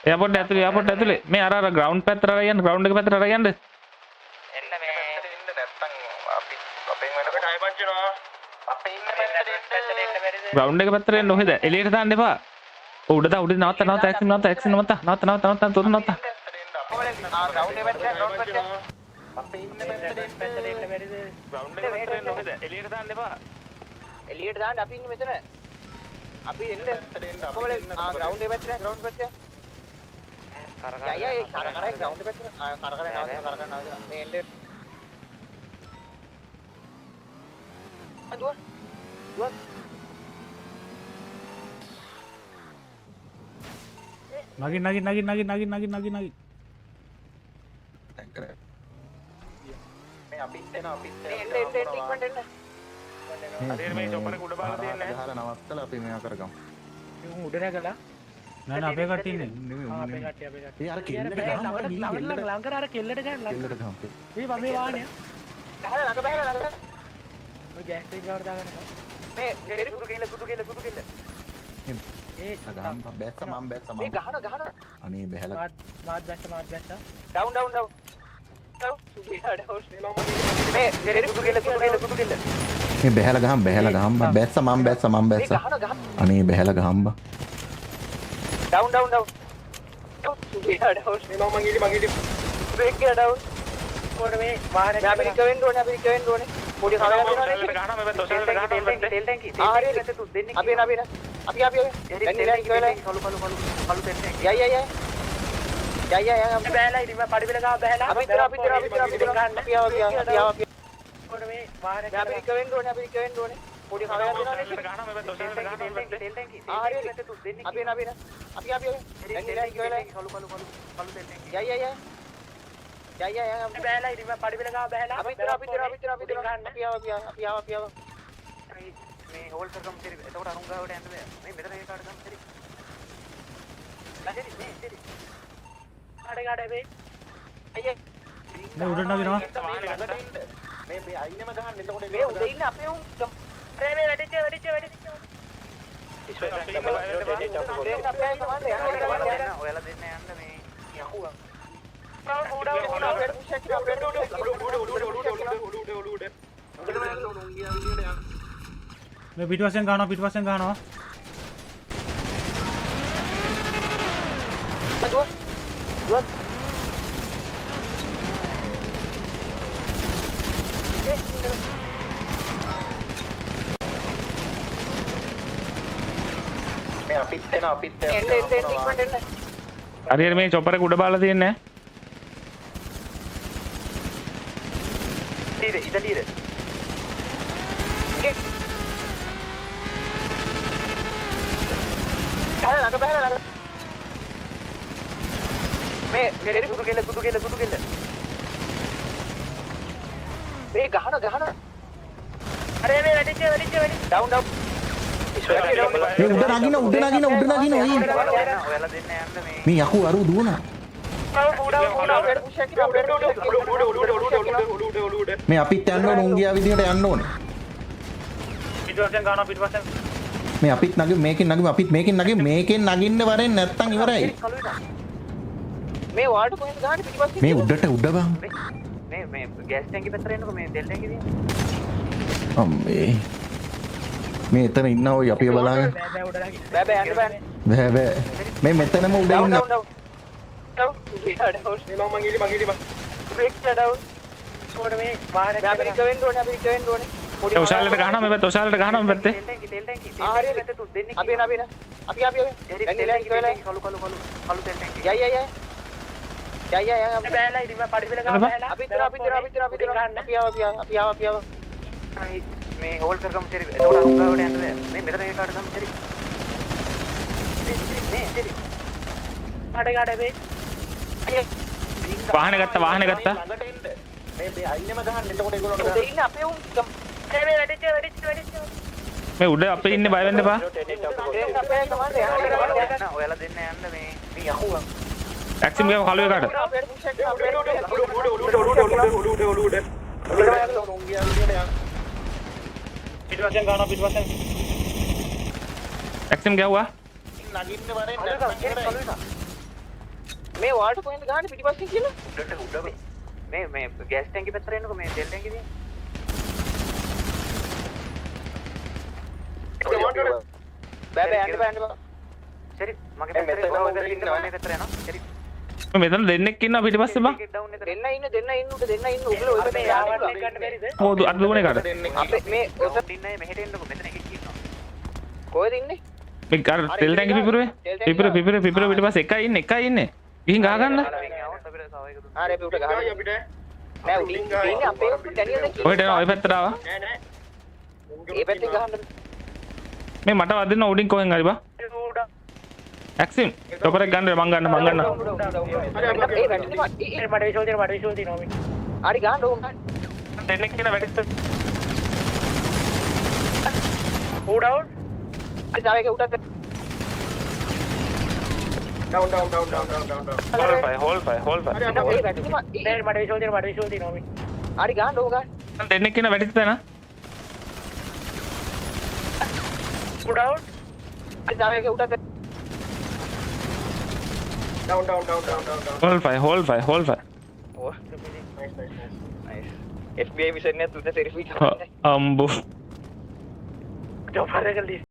AirPod ඇතුලේ මේ අර ග්‍රවුන්ඩ් පැත්තට අරගෙන ග්‍රවුන්ඩ් එක පැත්තට අරගෙන එන්න මේ ඉන්න නැත්තම් අපි අපෙන් වෙනකොට ආයෙ පංච් වෙනවා. අපි ඉන්න පැත්තට එන්න බැරිද? ග්‍රවුන්ඩ් එක පැත්තට එන්න ඔහෙද එළියට දාන්න එපා. උඩ නවත්ත ඇක්සින් නවත්ත තුරු නවත්ත. ග්‍රවුන්ඩ් එක පැත්තට ග්‍රවුන්ඩ් පැත්තට අපි ඉන්න පැත්තට එන්න බැරිද? ග්‍රවුන්ඩ් එක පැත්තට එන්න ඔහෙද එළියට දාන්න එපා. එළියට දාන්න අපි ඉන්නේ මෙතන. අපි එන්න කොහොමද ග්‍රවුන්ඩ් එක පැත්තට ග්‍රවුන්ඩ් පැත්තට කරකරයි ග්‍රවුන්ඩ් පැත්තට කරකරයි නවත්ත මේ එන්න දුව නගින් මේ අපි එන්න හරියට මේ චොපරේ උඩ බාලා තියන්නේ ගහලා නවත්තලා අපි මෙයා කරගමු. උඩ නැගලා නෑ අපේ කට්ටිය ඉන්නේ. අපේ කට්ටිය ඒ අර කෙල්ලට ගහන්න ලං කර අර කෙල්ලට ගන්න කෙල්ලට ගහන්න. මේ වාහනය ගහලා ළඟ බහලා ළඟ ඔය ගෑස් එක ගාවට දාගන්න මේ දෙරි කුඩු කෙල්ල ඒ ගහන්න බැස්ස මම මේ ගහන අනේ බැහැලා මාත් දැස්ස ඩවුන් මේ දෙරි කුඩු කෙල්ල මේ බැහැලා ගහම් බැස්ස මම බැස්ස ගහන අනේ බැහැලා ගහම් බා ඩවුන් මේ මම මගිලි බ්‍රේක් එක ඩවුන් කොර මේ වාහනේ අපි රිකවෙන්ඩ් ඕනේ පොඩි කවලා දෙනවා ගහනවා මේ පැත්ත ඔසාලට ගහනවා මේ පැත්තේ තෙල් ටැංකි අපි දැන් ඉවරයි කළු තෙල් ටැංකි යයි බෑලා ඉතින් මම පඩිපෙළ ගාව බෑලා අපි කොර මේ වාහනේ අපි රිකවෙන්ඩ් ඕනේ පොඩි කවලා දෙනවා ගහනවා මේ පැත්ත ඔසාලට ගහනවා මේ පැත්තේ තෙල් ටැංකි අපි දැන් ඉවරයි කළු තෙල් ටැංකි යයි බෑලා ඉතින් මම පඩිපෙළ ගාව බෑලා අපි මේ හෝල් කරගමු ඉතින් එතකොට අරුන් ගාවට යන්න බෑ මේ මෙතන ඒ කාඩ ගමු ඉතින් නැහැරි කාඩ මේ අයියේ නේ උඩ නගිනවා. මේ අයින්නම ගහන්න එතකොට මේ උඩ ඉන්න අපේ උන් මේ වැඩිච්ච ඔයාලා දෙන්න යන්න මේ යහුවා මේ පිටවසෙන් ගන්නවා. මේ අපිත් එන්න හරියට මේ චොපරේ උඩ බාලා තියන්නේ ඉතලීර ළඟ මේ දෙරි කුඩු කෙල්ල මේ ගහන අර මේ වැඩිච්ච ඩවුන් මේ උඩ නගින ඔයාලා දෙන්න යන්න මේ යකෝ අරු දුවන මේ අපිත් යන්න ඕන උන්ගියා විදිහට යන්න ඕන පිටවසෙන් මේ අපිත් මේකෙන් නගින්න වරෙන් නැත්තම් ඉවරයි මේ වාල්ට කොහෙන්ද ගහන්නේ පිටිපස්සේ මේ උඩ බං මේ ගෑස් ටැංකිය පැත්තට එන්නකො මේ තෙල් ටැංකිය තියෙන අම්මේ මේ එතන ඉන්න ඔය අපිව බලාගෙන බෑ උඩ ළඟ බෑ යන්න බෑ මේ මෙතනම උඩ ඉන්න ඩවුන් මේ මම මගිලි බ්‍රේක් එක ඩවුන් කොර මේ වාහනේ අපි රිකවෙන්ඩ් ඕනේ පොඩි ඔසාලට ගහනවා මේ පැත්තේ ඔසාලට ගහනවා මේ පැත්තේ තෙල් ටැංකි අපි දැන් ඉවරයි කළු තෙල් ටැංකි යයි බෑලා ඉතින් මම පඩිපෙළ ගාව බෑලා අපි මේ හෝල් කරගමු ඉතින් එතකොට අරුන් ගාවට යන්න බෑ මේ මෙතන ඒ කාඩ ගමු ඉතින් කාඩ මේ වාහනේ ගත්තා ළඟට එන්න මේ අයින්නම ගහන්න එතකොට ඒගොල්ලෝ උඩ ඉන්න අපේ උන් මේ වැඩිච්ච මේ උඩ අපේ ඉන්නේ බය වෙන්න එපා ඔයාලා දෙන්න යන්න මේ යහුවා ටැක්සි මේක කලුව එකට පිටවසෙන් ටැක්සිම් ගැව්වා නගින්න වරෙන් මේ වාල්ට කොහෙන්ද ගහන්නේ පිටිපස්සෙන් කියලා උඩට උඩ මේ ගෑස් ටැංකිය පැත්තට එන්නකෝ මේ තෙල් ටැංකිය තියෙන බෑ යන්න බෑ සරි මගේ පැත්තට ඉන්නවා මේ පැත්තට යනවා සරි මෙතන දෙන්නෙක් ඉන්නවා පිටිපස්සේ බං දෙන්න ඉන්න උඩ උගල ඔය මේ ආවර්ණය ගන්න බැරිද මොකද අර දුවනේ කාට අපේ මේ ඔතන ඉන්නේ මෙහෙට එන්නකෝ මෙතන එකෙක් ඉන්නවා කොහෙද ඉන්නේ මේ අර තෙල් ටැංකි පිපුරුවේ පිපුර පිටිපස්සේ එකයි ඉන්නේ ගිහින් ගහ ගන්න ආරේ අපි උඩ ගහන්න අපිට නෑ උඩින් ඉන්නේ අපේ ඩැනියල් දැන් ඔහෙට එනවා ඔය පැත්තට ආවා ඒ පැත්තෙන් ගහන්න මේ මට වදින්න උඩින් කොහෙන් හරි බං ඇක්සිම් ටොපර් එක ගන්න මං ගන්න ඒ වැටෙන්නේ මට විශ්වල් තියෙනවා මේ හරි ගහන්න ඕන දෙන්නෙක් කියන වැටිස්ස උඩ අවුට් අර තාවේක උඩට down hold fire ඒ වැටෙන්නේ මට විශ්වල් තියෙනවා මේ හරි ගහන්න ඕන දෙන්නෙක් කියන වැටිස්ස තැන උඩ අවුට් අර තාවේක උඩට down hold fire oh nice FBI mission nya tuh serius අම්බෝ coba